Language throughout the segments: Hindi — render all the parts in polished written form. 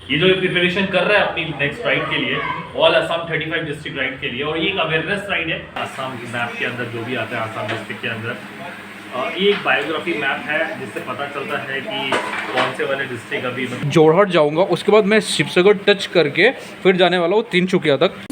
ये जो प्रिपरेशन कर रहा है अपनी नेक्स्ट राइड के लिए, ऑल असम 35 डिस्ट्रिक्ट राइड के लिए, और ये एक अवेयरनेस राइड है असम की मैप के अंदर जो भी आता है असम डिस्ट्रिक्ट के अंदर। ये एक बायोग्राफी मैप है जिससे पता चलता है कि कौन से वाले डिस्ट्रिक्ट अभी जोरहाट जाऊंगा, उसके बाद मैं शिवसागर टच करके फिर जाने वाला हूँ तिनसुकिया तक।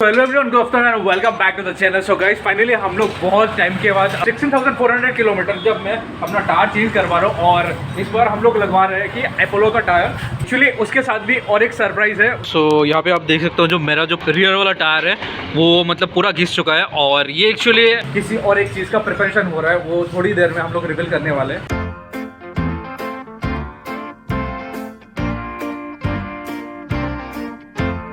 Hello everyone, good afternoon and welcome back to the channel. So guys, finally हम लोग बहुत टाइम के बाद 16,400 किलोमीटर जब मैं अपना टायर चेंज करवा रहा हूँ, और इस बार हम लोग लगवा रहे हैं कि अपोलो का टायर। एक्चुअली उसके साथ भी और एक सरप्राइज है। सो यहाँ पे आप देख सकते हो जो मेरा जो रियर वाला टायर है वो मतलब पूरा घिस चुका है, और ये एक्चुअली किसी और एक चीज़ का प्रिपरेशन हो रहा है, वो थोड़ी देर में हम लोग रिवील करने वाले हैं।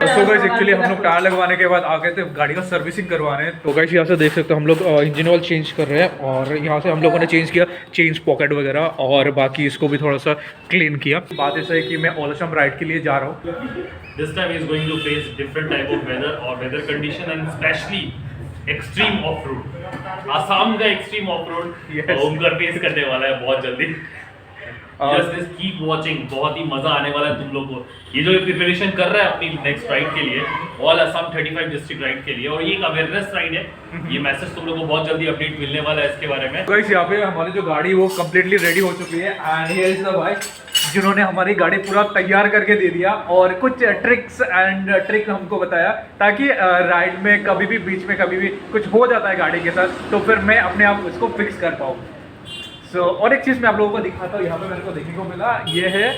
सो गाइस, एक्चुअली हम लोग टायर लगवाने के बाद आ गए थे गाड़ी का सर्विसिंग करवाने। तो गाइस यहाँ से देख सकते हो हम लोग इंजन ऑयल चेंज कर रहे हैं, और यहाँ से हम लोगों ने चेंज किया चेंज पॉकेट वगैरह, और बाकी इसको भी थोड़ा सा क्लीन किया। बात ऐसा है कि मैं ऑल असम राइड के लिए जा रहा हूँ। This time is going to face different type of weather और weather condition and specially extreme off road. Assam का एक्सट्रीम ऑफ रोड ओमकार फेस करने वाला है बहुत जल्दी। जस्ट कीप वॉचिंग, बहुत ही मजा आने वाला है तुम लोग को। ये जो प्रिपरेशन कर रहा है अपनी नेक्स्ट राइड के लिए, ऑल असम 35 डिस्ट्रिक्ट राइड के लिए, और ये एक अवेयरनेस राइड है। ये मैसेज तुम लोग को बहुत जल्दी अपडेट मिलने वाला है इसके बारे में। गाइस, यहाँ पे हमारी जो गाड़ी वो कम्प्लीटली रेडी हो चुकी है, एंड हियर इज द भाई जिन्होंने हमारी गाड़ी पूरा तैयार करके दे दिया, और कुछ ट्रिक्स एंड ट्रिक हमको बताया ताकि राइड में कभी भी बीच में कभी भी कुछ हो जाता है गाड़ी के साथ, तो फिर मैं अपने आप उसको फिक्स कर पाऊँ। और एक चीज़ मैं आप लोगों को दिखाता हूँ। यहाँ पे मेरे को देखने को मिला, ये है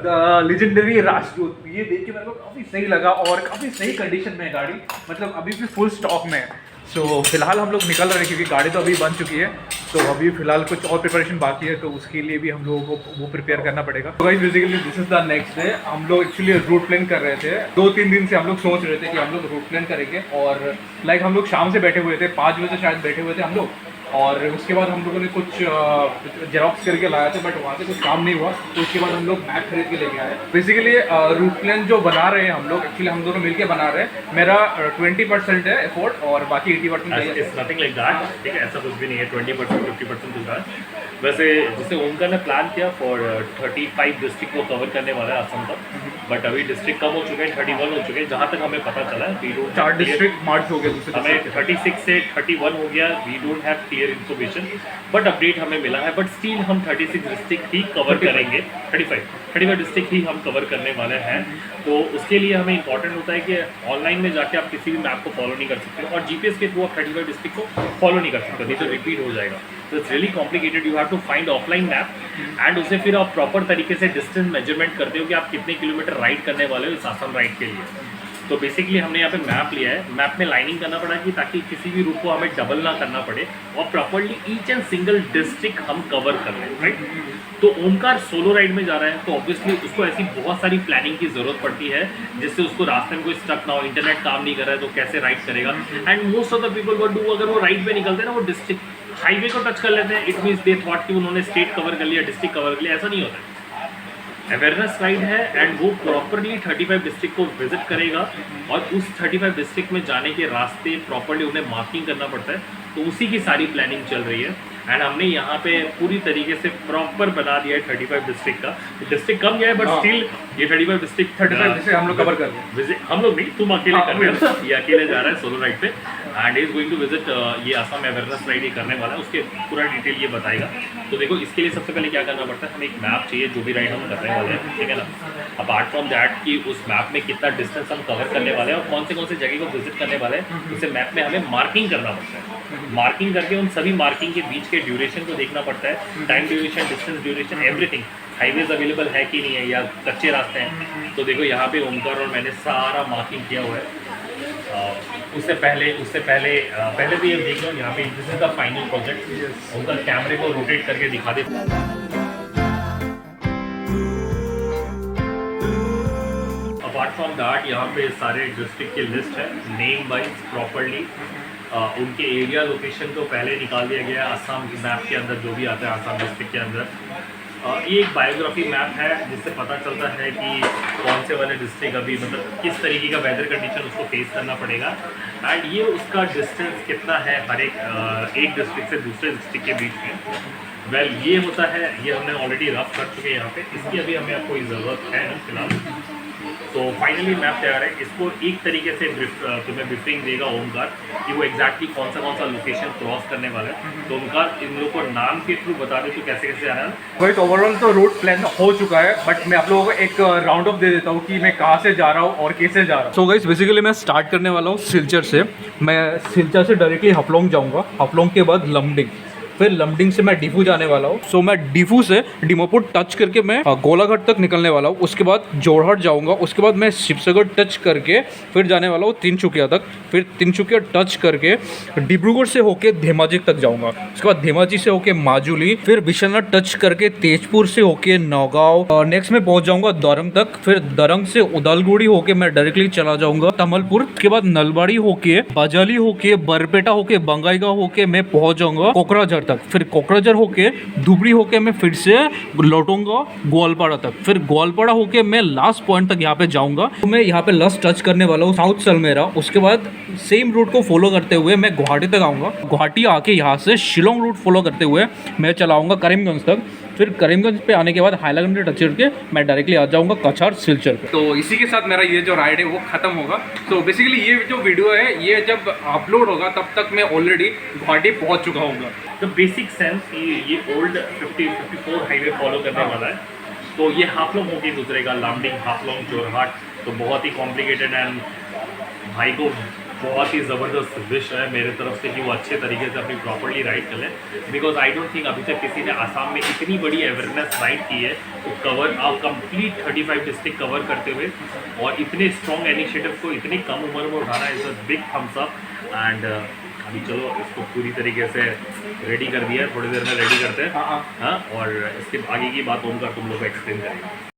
द लेजेंडरी राजदूत। ये देख के मेरे को काफ़ी सही लगा, और काफ़ी सही कंडीशन में है गाड़ी, मतलब अभी भी फुल स्टॉक में है। सो फिलहाल हम लोग निकल रहे हैं क्योंकि गाड़ी तो अभी बन चुकी है, तो अभी फिलहाल कुछ और प्रिपरेशन बाकी है, तो उसके लिए भी हम लोगों को वो प्रिपेयर करना पड़ेगा। तो guys, basically this is the next day. हम लोग एक्चुअली रूट प्लान कर रहे थे, 2-3 दिन से हम लोग सोच रहे थे कि हम लोग रूट प्लान करेंगे, और लाइक हम लोग शाम से बैठे हुए थे, 5 बजे से शायद बैठे हुए थे हम लोग, और उसके बाद हम लोगों ने कुछ जेरॉक्स करके लाया था, बट वहाँ से कुछ काम नहीं हुआ, तो उसके बाद हम लोग मैप खरीद के लेके आए। बेसिकली रूट प्लान जो बना रहे हैं हम लोग, एक्चुअली हम दोनों मिलके बना रहे हैं। मेरा 20% है एफोर्ट, और बाकी 80% इट्स नथिंग लाइक दैट। ठीक है, ऐसा कुछ भी नहीं है। 20% 50% होगा। वैसे जैसे ओमकार ने प्लान किया फॉर 35 डिस्ट्रिक्ट को कवर करने वाला है असम तक, बट अभी डिस्ट्रिक्ट कम हो चुके हैं, 31 हो चुके हैं जहाँ तक हमें पता चला है। 4 डिस्ट्रिक्ट मार्च हो गए, हमें 36 से 31 हो गया। We don't have clear information, but update हमें मिला है। बट स्टिल हम 36 डिस्ट्रिक्ट ही कवर करेंगे। 35 डिस्ट्रिक्ट ही हम कवर करने वाले हैं। तो उसके लिए हमें इंपॉर्टेंट होता है कि ऑनलाइन में जाके आप किसी भी मैप को फॉलो नहीं कर सकते, और जीपीएस के थ्रू आप 35 डिस्ट्रिक्ट को फॉलो नहीं कर सकते, नहीं तो रिपीट हो जाएगा। तो it's really complicated. You have to find offline map, and उसे फिर आप प्रॉपर तरीके से डिस्टेंस मेजरमेंट करते हो कि आप कितने किलोमीटर राइड करने वाले हो इस असम राइड के लिए। तो बेसिकली हमने यहाँ पे मैप लिया है। मैप में लाइनिंग करना पड़ा कि ताकि किसी भी रूट को हमें डबल ना करना पड़े, और properly each and single district हम कवर कर लें, राइट। तो ओमकार सोलो राइड में जा रहा है, तो ऑब्वियसली उसको ऐसी बहुत सारी प्लानिंग की जरूरत पड़ती है जिससे उसको रास्ते में कोई स्टक ना हो, इंटरनेट काम नहीं कर रहा है तो कैसे राइड करेगा। And most of the people what do, अगर वो राइड पे निकलते हैं ना, वो डिस्ट्रिक्ट हाईवे को टच कर लेते हैं। इट मीन्स दे थॉट कि उन्होंने स्टेट कवर कर लिया, डिस्ट्रिक्ट कवर कर लिया। ऐसा नहीं होता है। अवेयरनेस राइड है, एंड वो प्रॉपरली 35 डिस्ट्रिक्ट को विजिट करेगा, और उस 35 डिस्ट्रिक्ट में जाने के रास्ते प्रॉपरली उन्हें मार्किंग करना पड़ता है। तो उसी की सारी प्लानिंग चल रही है, एंड हमने यहाँ पे पूरी तरीके से प्रॉपर बना दिया है 35 डिस्ट्रिक्ट का। डिस्ट्रिक्ट कम गया है, बट स्टिल ये 35 डिस्ट्रिक्ट 35 हम लोग कवर कर रहे हैं। हम लोग नहीं, तुम अकेले कर रहे हो। ये अकेले जा रहा है सोलो राइड पे, and is going to visit ये असम अवेयरनेस राइड ही करने वाला है। उसके पूरा डिटेल ये बताएगा। तो देखो, इसके लिए सबसे पहले क्या करना पड़ता है, हमें एक मैप चाहिए जो भी राइड हम करने वाले हैं, ठीक है ना। अपार्ट फ्रॉम दैट कि उस मैप में कितना डिस्टेंस हम कवर करने वाले हैं और कौन से जगह को विजिट करने वाले हैं, उसे मैप में हमें मार्किंग करना पड़ता है। मार्किंग करके उन सभी मार्किंग के बीच के ड्यूरेशन को देखना पड़ता है, time duration, distance duration, everything. Highways available है कि नहीं है, या कच्चे रास्ते हैं। तो देखो, यहाँ पे ओमकार और मैंने सारा मार्किंग किया हुआ है। उससे पहले भी ये देख लो, यहाँ पे this is the final project. Omkar कैमरे को रोटेट करके दिखा दे। अपार्ट फ्रॉम दैट यहाँ पे सारे डिस्ट्रिक्ट की लिस्ट है, नेम वाइज प्रॉपरली। उनके एरिया लोकेशन तो पहले निकाल दिया गया है असम मैप के अंदर, जो भी आता है असम डिस्ट्रिक्ट के अंदर। ये एक बायोग्राफी मैप है जिससे पता चलता है कि कौन से वाले डिस्ट्रिक्ट अभी मतलब किस तरीके का वेदर कंडीशन उसको फेस करना पड़ेगा, एंड ये उसका डिस्टेंस कितना है हर एक डिस्ट्रिक्ट से दूसरे डिस्ट्रिक्ट के बीच में। वेल ये होता है, ये हमने ऑलरेडी रफ कर चुके हैं यहाँ पे, इसकी अभी हमें कोई ज़रूरत है ना फिलहाल। तो फाइनली मैप तैयार है। इसको एक तरीके से तुम्हें ब्रीफिंग देगा ओमकार कि वो एग्जैक्टली कौन सा लोकेशन क्रॉस करने वाला है। तो ओमकार इन लोगों को नाम के थ्रू बता दे तो कैसे कैसे आना है। भाई ओवरऑल तो रूट प्लान हो चुका है, बट मैं आप लोगों को एक राउंड ऑफ दे देता हूँ कि मैं कहाँ से जा रहा हूँ और कैसे जा रहा हूँ। सो गाइस बेसिकली मैं स्टार्ट करने वाला हूँ सिलचर से। मैं सिलचर से डायरेक्टली हफलोंग जाऊँगा, हफलोंग के बाद लमडिंग, फिर लमडिंग से मैं डिफू जाने वाला हूँ। सो मैं डिफू से डिमोपुर टच करके मैं गोलाघाट तक निकलने वाला हूँ। उसके बाद जोरहाट जाऊँगा, उसके बाद मैं शिवसागर टच करके फिर जाने वाला हूँ तिनसुकिया तक, फिर तिनसुकिया टच करके डिब्रूगढ़ से होके धेमाजी तक जाऊँगा। उसके बाद धेमाजी से होके माजुली, फिर विश्वनाथ टच करके तेजपुर से होके नौगांव, नेक्स्ट में पहुँच जाऊँगा दरंग तक, फिर दरंग से उदालगुड़ी होके मैं डायरेक्टली चला जाऊँगा तमलपुर। उसके बाद नलबाड़ी होके बाजाली होके बरपेटा होके बंगाईगांव होके मैं पहुँच जाऊँगा कोकराझार तक, फिर कोकराझार होके धुबरी होके मैं फिर से लौटूंगा ग्वालपाड़ा तक, फिर ग्वालपाड़ा होके मैं लास्ट पॉइंट तक यहाँ पे जाऊंगा। तो मैं यहाँ पे लास्ट टच करने वाला हूँ साउथ सलमेरा। उसके बाद सेम रूट को फॉलो करते हुए मैं गुवाहाटी तक आऊँगा। गुवाहाटी आके यहाँ से शिलोंग रूट फॉलो करते हुए मैं चलाऊँगा करीमगंज तक, फिर करीमगंज पे आने के बाद हाईलागंज टच करके मैं डायरेक्टली आ जाऊँगा कछार सिलचर पे। तो इसी के साथ मेरा ये जो राइड है वो खत्म होगा। तो बेसिकली ये जो वीडियो है ये जब अपलोड होगा तब तक मैं ऑलरेडी गुवाहाटी पहुँच चुका हूँ। तो बेसिक सेंस ये ओल्ड 54 हाईवे फॉलो करने वाला है। तो ये हाफलोंग होके गुजरेगा, लामडिंग, हाफलोंग, जोरहाट। तो बहुत ही कॉम्प्लिकेटेड एंड भाई को बहुत ही ज़बरदस्त विश है मेरे तरफ से कि वो अच्छे तरीके से अपनी प्रॉपर्ली राइड कर लें। बिकॉज आई डोंट थिंक अभी तक किसी ने आसाम में इतनी बड़ी अवेयरनेस राइड की है तो कवर आप कंप्लीट 35 डिस्ट्रिक्ट कवर करते हुए, और इतने स्ट्रॉन्ग इनिशिएटिव को इतनी कम उम्र में उठाना is a big thumbs up. And अभी चलो इसको पूरी तरीके से रेडी कर दिया है, थोड़ी देर में रेडी करते हैं। हाँ, और इसके आगे की बात ओमकार तुम लोग को एक्सप्लेन करेंगे।